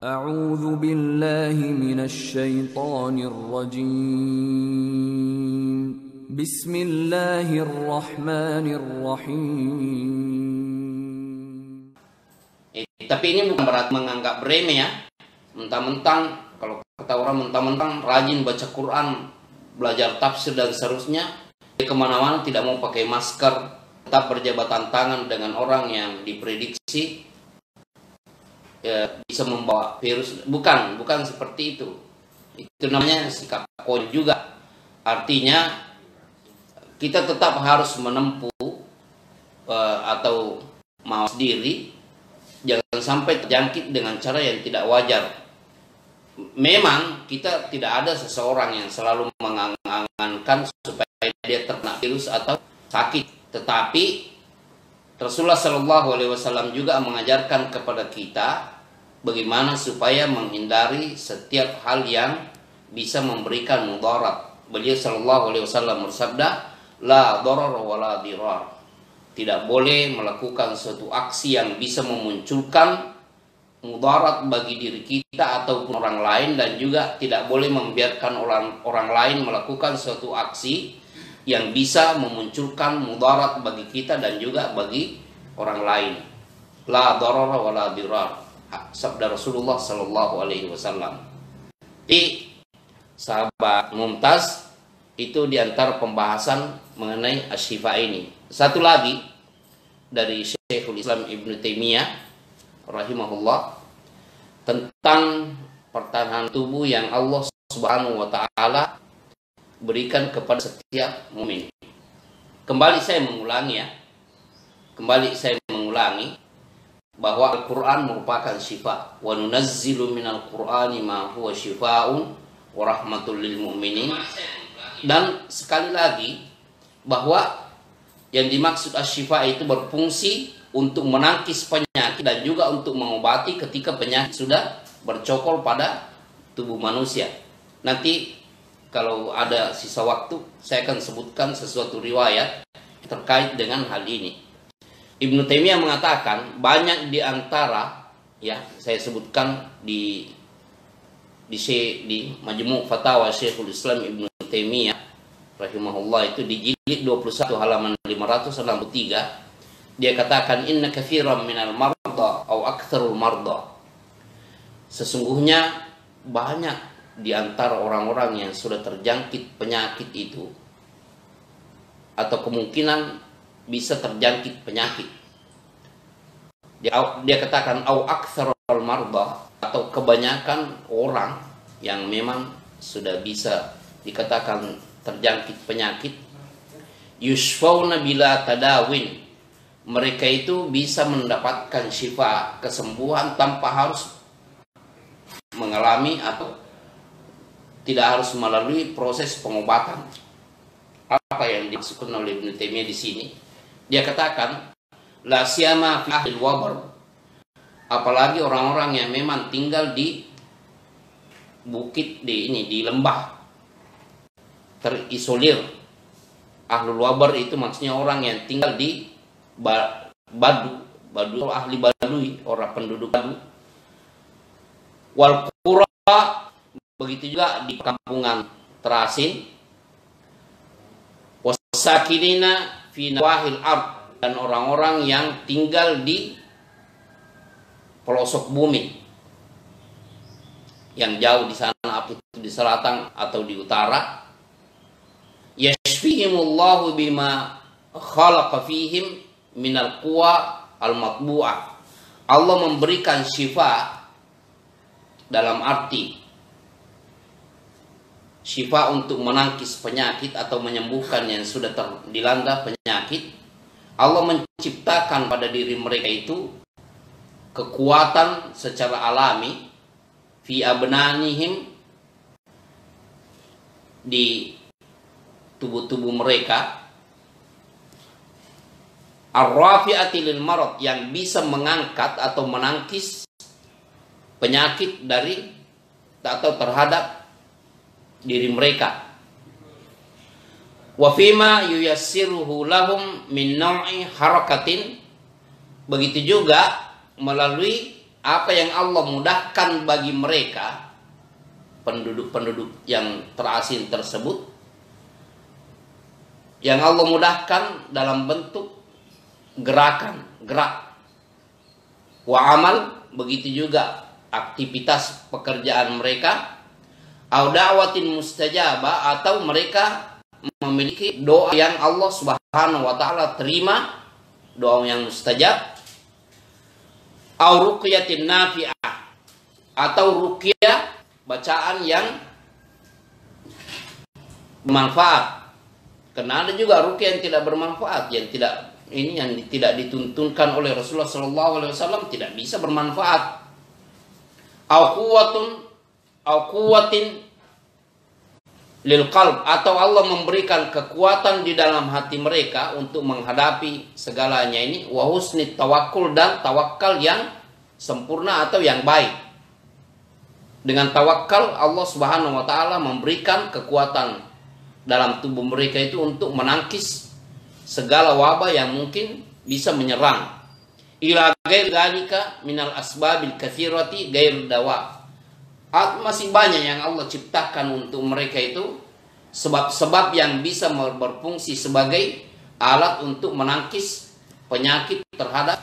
أعوذ بالله من الشيطان الرجيم بسم الله الرحمن الرحيم. Tapi ini bukan berarti menganggap remeh ya. Mentang-mentang, kalau kata orang mentang-mentang rajin baca Quran, belajar tafsir dan seterusnya, dia kemana-mana tidak mau pakai masker, tetap berjabatan tangan dengan orang yang diprediksi bisa membawa virus. Bukan seperti itu. Itu namanya sikap konyol juga. Artinya kita tetap harus menempuh atau mawas diri, jangan sampai terjangkit dengan cara yang tidak wajar. Memang kita tidak ada seseorang yang selalu mengangankan supaya dia terkena virus atau sakit, tetapi Rasulullah Shallallahu Alaihi Wasallam juga mengajarkan kepada kita bagaimana supaya menghindari setiap hal yang bisa memberikan mudarat. Beliau Shallallahu Alaihi Wasallam bersabda, la darar wa la dirar. Tidak boleh melakukan suatu aksi yang bisa memunculkan mudarat bagi diri kita ataupun orang lain, dan juga tidak boleh membiarkan orang lain melakukan suatu aksi yang bisa memunculkan mudarat bagi kita dan juga bagi orang lain. La darara wa la dirar, sabda Rasulullah sallallahu alaihi wasallam. Di sahabat Mumtaz itu diantara pembahasan mengenai asy-syifa ini. Satu lagi dari Syekhul Islam Ibnu Taimiyah rahimahullah tentang pertahanan tubuh yang Allah Subhanahu wa taala berikan kepada setiap mukmin. Kembali saya mengulangi bahwa Al-Qur'an merupakan syifa. Wa nunazzilu minal Qur'ani ma huwa syifaa'un wa rahmatul lil mu'minin. Dan sekali lagi bahwa yang dimaksud asy-syifa itu berfungsi untuk menangkis penyakit dan juga untuk mengobati ketika penyakit sudah bercokol pada tubuh manusia. Nanti kalau ada sisa waktu, saya akan sebutkan sesuatu riwayat terkait dengan hal ini. Ibnu Taimiyah mengatakan banyak di antara, ya saya sebutkan di Majmu' Fatawa Syekhul Islam Ibnu Taimiyah rahimahullah, itu di jilid 21 halaman 563. Dia katakan, inna katsiran minal marda atau aktsarul marda. Sesungguhnya banyak di antara orang-orang yang sudah terjangkit penyakit itu, atau kemungkinan bisa terjangkit penyakit. Dia katakan au aktsarul marda, atau kebanyakan orang yang memang sudah bisa dikatakan terjangkit penyakit, yushfauna bila tadawin. Mereka itu bisa mendapatkan syifa, kesembuhan tanpa harus mengalami atau tidak harus melalui proses pengobatan. Apa yang dimaksudkan oleh Ibnu Taimiyah di sini? Dia katakan, la siyama fi ahlil wabar, apalagi orang-orang yang memang tinggal di bukit, di lembah, terisolir. Ahlul wabar itu maksudnya orang yang tinggal di badu ahli badui, orang penduduk badu. Wal qura, begitu juga di kampungan terasing. Wasakinina fi nawahil ard, dan orang-orang yang tinggal di pelosok bumi yang jauh di sana, apa itu di selatan atau di utara. Yashfihimullahu bima khalaqa fihim minal quwa al-matbu'ah. Allah memberikan syifa dalam arti syifa untuk menangkis penyakit atau menyembuhkan yang sudah dilanda penyakit. Allah menciptakan pada diri mereka itu kekuatan secara alami fi abnanihim, di tubuh-tubuh mereka, ar-rafi'ati lil marad, yang bisa mengangkat atau menangkis penyakit dari atau terhadap diri mereka. Wa fima yuyassiruhu lahum min naw'i harakatin, begitu juga melalui apa yang Allah mudahkan bagi mereka, penduduk-penduduk yang terasing tersebut, yang Allah mudahkan dalam bentuk gerak, wa amal, begitu juga aktivitas pekerjaan mereka, au da'watin mustajabah, atau mereka memiliki doa yang Allah Subhanahu wa taala terima, doa yang mustajab, au ruqyatin nafi'ah, atau ruqyah, bacaan yang bermanfaat. Karena ada juga ruqyah yang tidak bermanfaat, yang tidak dituntunkan oleh Rasulullah SAW, tidak bisa bermanfaat. Au quwwatin lil qalb, atau Allah memberikan kekuatan di dalam hati mereka untuk menghadapi segalanya ini, wa husnit tawakkul, dan tawakal yang sempurna atau yang baik. Dengan tawakal Allah Subhanahu wa taala memberikan kekuatan dalam tubuh mereka itu untuk menangkis segala wabah yang mungkin bisa menyerang. Ila ghair dzalika minal asbabil katsirati ghair dawa. Masih banyak yang Allah ciptakan untuk mereka itu, sebab-sebab yang bisa berfungsi sebagai alat untuk menangkis penyakit terhadap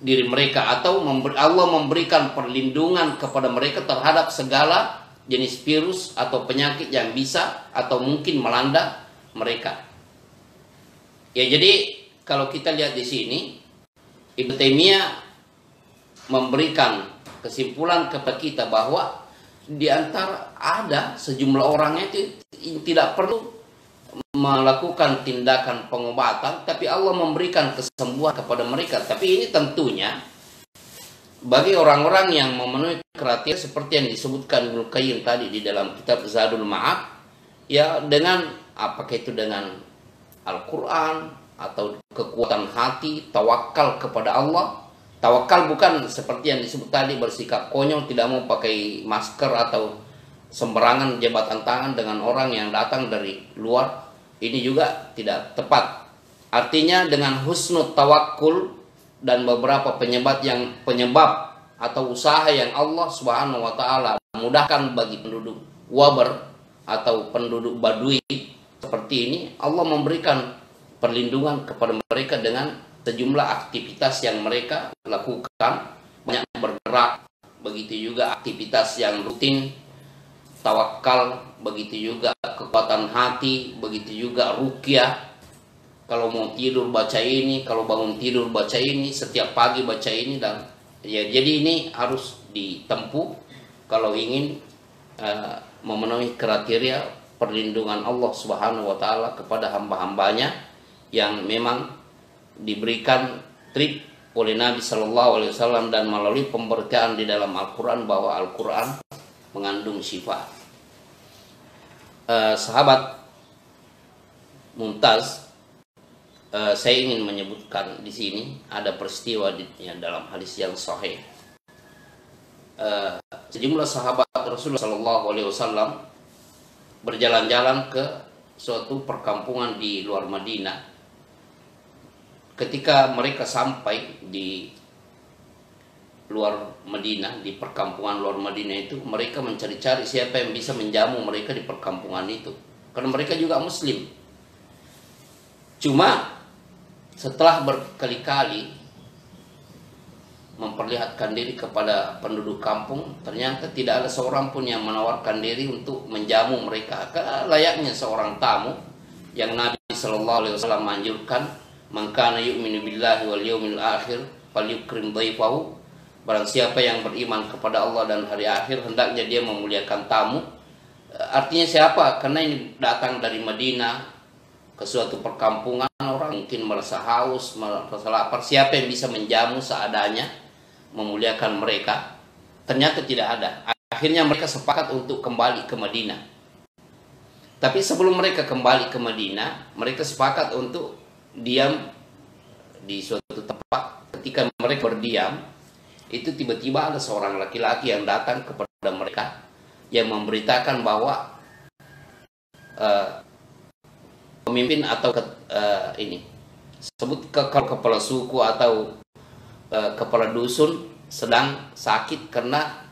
diri mereka, atau Allah memberikan perlindungan kepada mereka terhadap segala jenis virus atau penyakit yang bisa atau mungkin melanda mereka. Ya, jadi kalau kita lihat di sini, Ibnu Taimiyah memberikan kesimpulan kepada kita bahwa di antara ada sejumlah orang itu tidak perlu melakukan tindakan pengobatan, tapi Allah memberikan kesembuhan kepada mereka. Tapi ini tentunya bagi orang-orang yang memenuhi kriteria seperti yang disebutkan Ibnu Qayyim tadi di dalam kitab Zadul Ma'ad, ya, dengan apakah itu dengan Al-Quran atau kekuatan hati, tawakal kepada Allah. Tawakal bukan seperti yang disebut tadi bersikap konyol, tidak mau pakai masker atau sembarangan jabatan tangan dengan orang yang datang dari luar. Ini juga tidak tepat. Artinya dengan husnul tawakkul dan beberapa penyebab atau usaha yang Allah Subhanahu wa taala mudahkan bagi penduduk Wabar atau penduduk Badui seperti ini, Allah memberikan perlindungan kepada mereka dengan sejumlah aktivitas yang mereka lakukan, banyak bergerak, begitu juga aktivitas yang rutin, tawakal, begitu juga kekuatan hati, begitu juga ruqyah. Kalau mau tidur baca ini, kalau bangun tidur baca ini, setiap pagi baca ini, dan ya, jadi ini harus ditempuh kalau ingin memenuhi kriteria perlindungan Allah Subhanahu wa taala kepada hamba-hambanya yang memang diberikan trik oleh Nabi Shallallahu Alaihi Wasallam dan melalui pemberitaan di dalam Al-Quran bahwa Al-Quran mengandung syifa. Sahabat Mumtaz, saya ingin menyebutkan di sini ada peristiwa dalam hadis yang sahih. Sejumlah sahabat Rasulullah Shallallahu Alaihi Wasallam berjalan-jalan ke suatu perkampungan di luar Madinah. Ketika mereka sampai di luar Madinah, di perkampungan luar Madinah itu, mereka mencari-cari siapa yang bisa menjamu mereka di perkampungan itu, karena mereka juga Muslim. Cuma setelah berkali-kali memperlihatkan diri kepada penduduk kampung, ternyata tidak ada seorang pun yang menawarkan diri untuk menjamu mereka. Layaknya seorang tamu yang Nabi Shallallahu Alaihi Wasallam menganjurkan, man kana yu'minu billahi wal yawmil akhir falyukrim dhaifahu. Barang siapa yang beriman kepada Allah dan hari akhir, hendaknya dia memuliakan tamu. Artinya siapa? Karena ini datang dari Madinah ke suatu perkampungan, orang mungkin merasa haus, merasa lapar. Siapa yang bisa menjamu seadanya, memuliakan mereka? Ternyata tidak ada. Akhirnya mereka sepakat untuk kembali ke Madinah. Tapi sebelum mereka kembali ke Madinah, mereka sepakat untuk diam di suatu tempat. Ketika mereka berdiam, itu tiba-tiba ada seorang laki-laki yang datang kepada mereka yang memberitakan bahwa pemimpin atau ini sebut kepala suku atau kepala dusun sedang sakit karena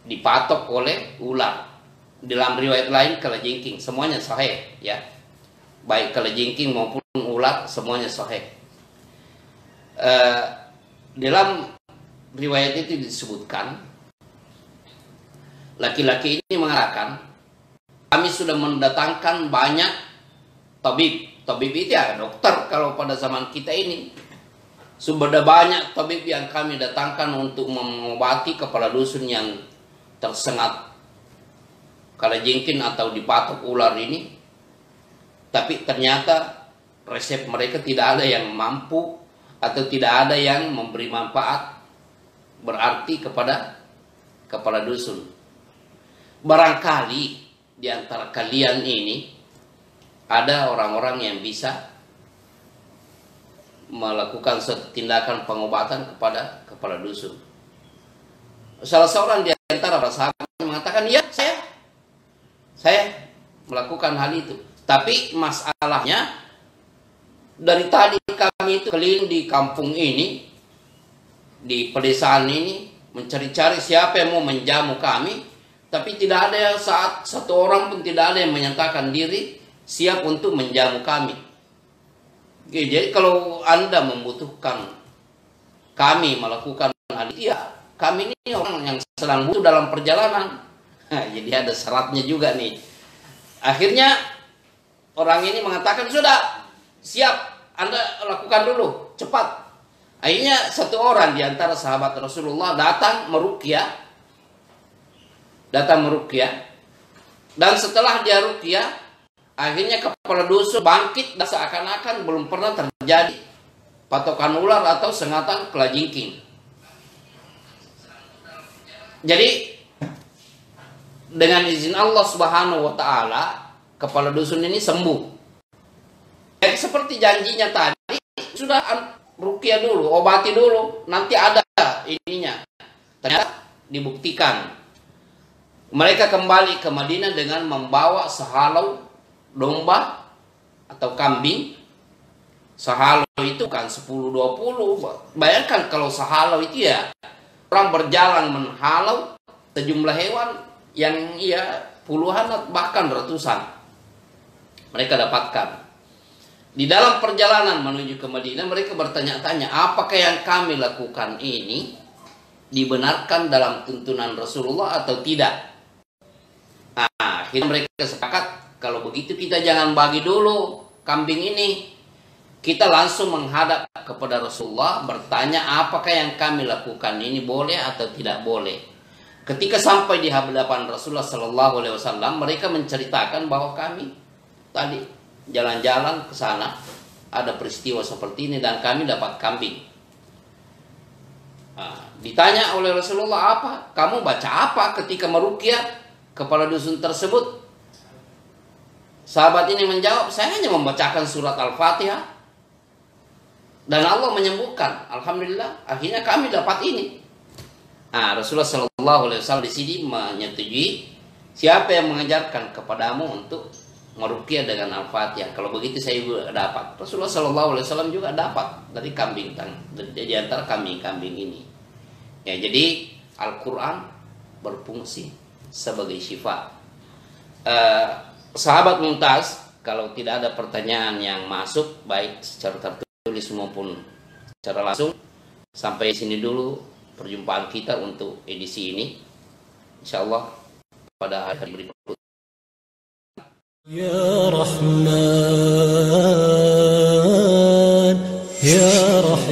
dipatok oleh ular. Dalam riwayat lain kalajengking, semuanya sahih ya. Baik kalajengking maupun ular semuanya sahih. Dalam riwayat itu disebutkan laki-laki ini mengatakan, kami sudah mendatangkan banyak tabib. Tabib itu ya dokter kalau pada zaman kita ini. Sudah banyak tabib yang kami datangkan untuk mengobati kepala dusun yang tersengat kalajengking atau dipatok ular ini. Tapi ternyata resep mereka tidak ada yang mampu atau tidak ada yang memberi manfaat berarti kepada kepala dusun. Barangkali di antara kalian ini ada orang-orang yang bisa melakukan suatu tindakan pengobatan kepada kepala dusun. Salah seorang di antara para sahabat mengatakan, ya saya melakukan hal itu. Tapi masalahnya dari tadi kami itu keliling di kampung ini, di pedesaan ini, mencari-cari siapa yang mau menjamu kami, tapi tidak ada satu orang pun tidak ada yang menyatakan diri siap untuk menjamu kami. Oke, jadi kalau Anda membutuhkan kami melakukan hal itu, ya kami ini orang yang sedang butuh dalam perjalanan. Nah, jadi ada syaratnya juga nih. Akhirnya orang ini mengatakan, sudah siap, Anda lakukan dulu, cepat. Akhirnya satu orang di antara sahabat Rasulullah datang meruqyah. Dan setelah dia ruqyah, akhirnya kepala dusun bangkit dan seakan-akan belum pernah terjadi patokan ular atau sengatan kalajengking. Jadi dengan izin Allah Subhanahu wa taala, kepala dusun ini sembuh. Jadi seperti janjinya tadi, sudah ruqyah dulu, obati dulu, nanti ada ininya. Ternyata dibuktikan. Mereka kembali ke Madinah dengan membawa sehalau domba atau kambing. Sehalau itu kan 10-20. Bayangkan kalau sehalau itu ya, orang berjalan menghalau sejumlah hewan yang puluhan bahkan ratusan mereka dapatkan. Di dalam perjalanan menuju ke Madinah, mereka bertanya-tanya, apakah yang kami lakukan ini dibenarkan dalam tuntunan Rasulullah atau tidak? Nah, akhirnya mereka sepakat, kalau begitu kita jangan bagi dulu kambing ini. Kita langsung menghadap kepada Rasulullah, bertanya apakah yang kami lakukan ini boleh atau tidak boleh. Ketika sampai di hadapan Rasulullah Sallallahu Alaihi Wasallam, mereka menceritakan bahwa kami tadi jalan-jalan ke sana, ada peristiwa seperti ini dan kami dapat kambing. Nah, ditanya oleh Rasulullah, apa? Kamu baca apa ketika meruqyah kepala dusun tersebut? Sahabat ini menjawab, saya hanya membacakan surat Al-Fatihah dan Allah menyembuhkan. Alhamdulillah, akhirnya kami dapat ini. Nah, Rasulullah Sallallahu Alaihi Wasallam di sini menyetujui, siapa yang mengajarkan kepadamu untuk meruqyah dengan Al-Fatihah? Kalau begitu saya juga dapat. Rasulullah Sallallahu Alaihi Wasallam juga dapat dari kambing, di antara kambing-kambing ini. Ya, jadi Al-Quran berfungsi sebagai syifa. Sahabat Mumtaz, kalau tidak ada pertanyaan yang masuk baik secara tertulis maupun secara langsung, sampai sini dulu perjumpaan kita untuk edisi ini. Insyaallah pada hari berikut. Ya Rahman, Ya Rahman.